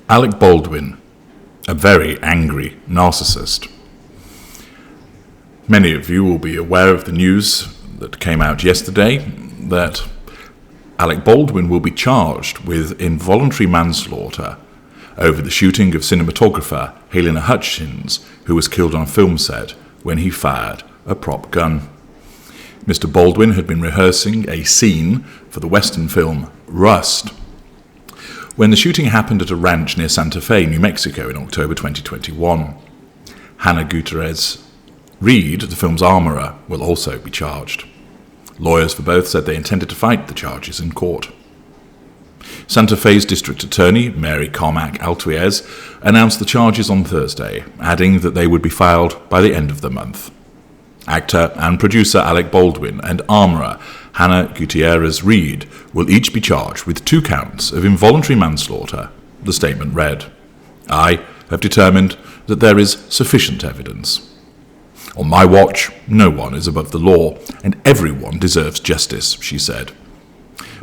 Alec Baldwin, a very angry narcissist. Many of you will be aware of the news that came out yesterday that Alec Baldwin will be charged with involuntary manslaughter over the shooting of cinematographer Halyna Hutchins, who was killed on a film set when he fired a prop gun. Mr. Baldwin had been rehearsing a scene for the Western film Rust when the shooting happened at a ranch near Santa Fe, New Mexico in October 2021. Hannah Gutierrez Reed, the film's armourer, will also be charged. Lawyers for both said they intended to fight the charges in court. Santa Fe's District Attorney, Mary Carmack Altuez, announced the charges on Thursday, adding that they would be filed by the end of the month. Actor and producer Alec Baldwin and armourer Hannah Gutierrez Reed will each be charged with 2 counts of involuntary manslaughter, the statement read. I have determined that there is sufficient evidence. On my watch, no one is above the law, and everyone deserves justice, she said.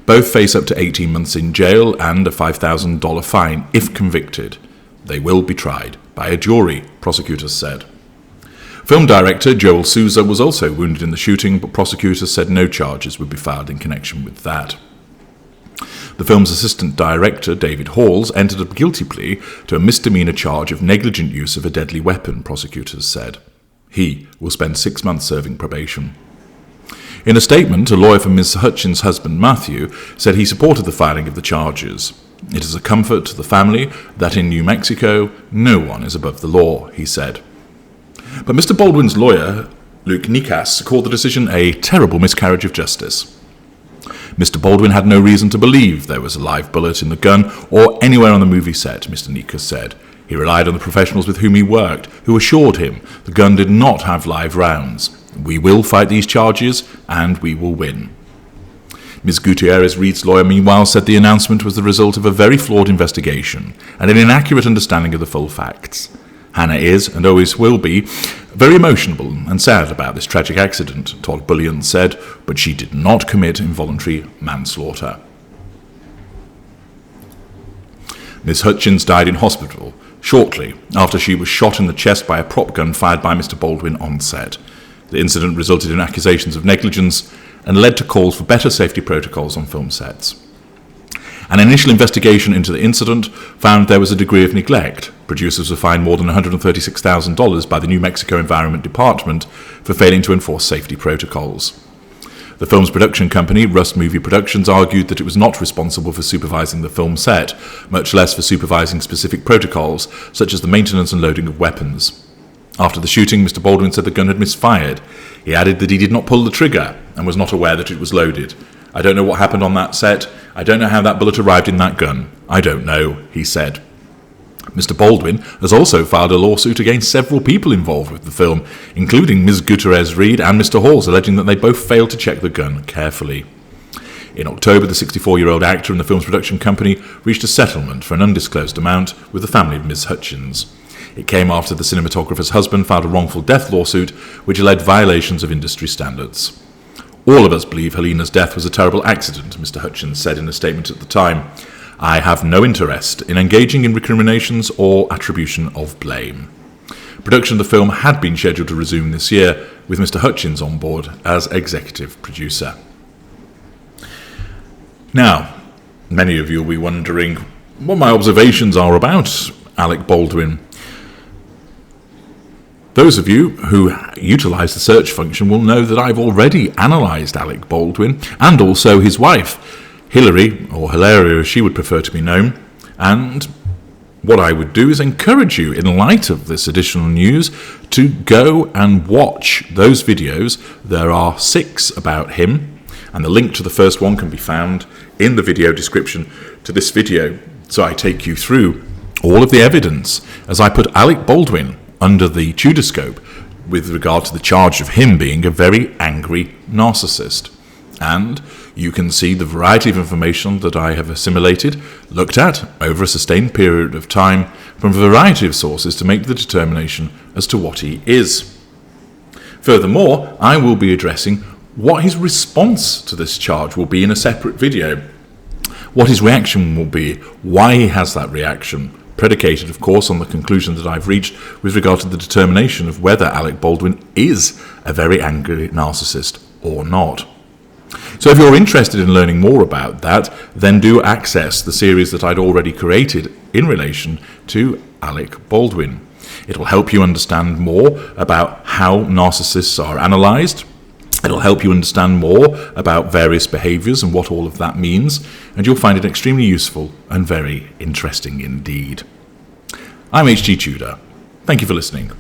Both face up to 18 months in jail and a $5,000 fine if convicted. They will be tried by a jury, prosecutors said. Film director Joel Souza was also wounded in the shooting, but prosecutors said no charges would be filed in connection with that. The film's assistant director, David Halls, entered a guilty plea to a misdemeanor charge of negligent use of a deadly weapon, prosecutors said. He will spend 6 months serving probation. In a statement, a lawyer for Ms. Hutchins' husband, Matthew, said he supported the filing of the charges. It is a comfort to the family that in New Mexico, no one is above the law, he said. But Mr. Baldwin's lawyer, Luke Nikas, called the decision a terrible miscarriage of justice. Mr. Baldwin had no reason to believe there was a live bullet in the gun or anywhere on the movie set, Mr. Nikas said. He relied on the professionals with whom he worked, who assured him the gun did not have live rounds. We will fight these charges, and we will win. Ms. Gutierrez Reed's lawyer, meanwhile, said the announcement was the result of a very flawed investigation and an inaccurate understanding of the full facts. Hannah is, and always will be, very emotional and sad about this tragic accident, Todd Bullion said, but she did not commit involuntary manslaughter. Ms. Hutchins died in hospital shortly after she was shot in the chest by a prop gun fired by Mr. Baldwin on set. The incident resulted in accusations of negligence and led to calls for better safety protocols on film sets. An initial investigation into the incident found there was a degree of neglect. Producers were fined more than $136,000 by the New Mexico Environment Department for failing to enforce safety protocols. The film's production company, Rust Movie Productions, argued that it was not responsible for supervising the film set, much less for supervising specific protocols, such as the maintenance and loading of weapons. After the shooting, Mr. Baldwin said the gun had misfired. He added that he did not pull the trigger and was not aware that it was loaded. I don't know what happened on that set. I don't know how that bullet arrived in that gun. I don't know, he said. Mr. Baldwin has also filed a lawsuit against several people involved with the film, including Ms. Gutierrez Reed and Mr. Halls, alleging that they both failed to check the gun carefully. In October, the 64-year-old actor and the film's production company reached a settlement for an undisclosed amount with the family of Ms. Hutchins. It came after the cinematographer's husband filed a wrongful death lawsuit, which alleged violations of industry standards. All of us believe Halyna's death was a terrible accident, Mr. Hutchins said in a statement at the time. I have no interest in engaging in recriminations or attribution of blame. Production of the film had been scheduled to resume this year, with Mr. Hutchins on board as executive producer. Now, many of you will be wondering what my observations are about Alec Baldwin. Those of you who utilise the search function will know that I've already analysed Alec Baldwin and also his wife, Hillary, or Hilaria as she would prefer to be known, and what I would do is encourage you, in light of this additional news, to go and watch those videos. There are 6 about him, and the link to the first one can be found in the video description to this video. So I take you through all of the evidence as I put Alec Baldwin under the Tudor scope with regard to the charge of him being a very angry narcissist. And you can see the variety of information that I have assimilated, looked at over a sustained period of time from a variety of sources to make the determination as to what he is. Furthermore, I will be addressing what his response to this charge will be in a separate video, what his reaction will be, why he has that reaction, predicated, of course, on the conclusion that I've reached with regard to the determination of whether Alec Baldwin is a very angry narcissist or not. So if you're interested in learning more about that, then do access the series that I'd already created in relation to Alec Baldwin. It will help you understand more about how narcissists are analysed. It'll help you understand more about various behaviours and what all of that means, and you'll find it extremely useful and very interesting indeed. I'm H.G. Tudor. Thank you for listening.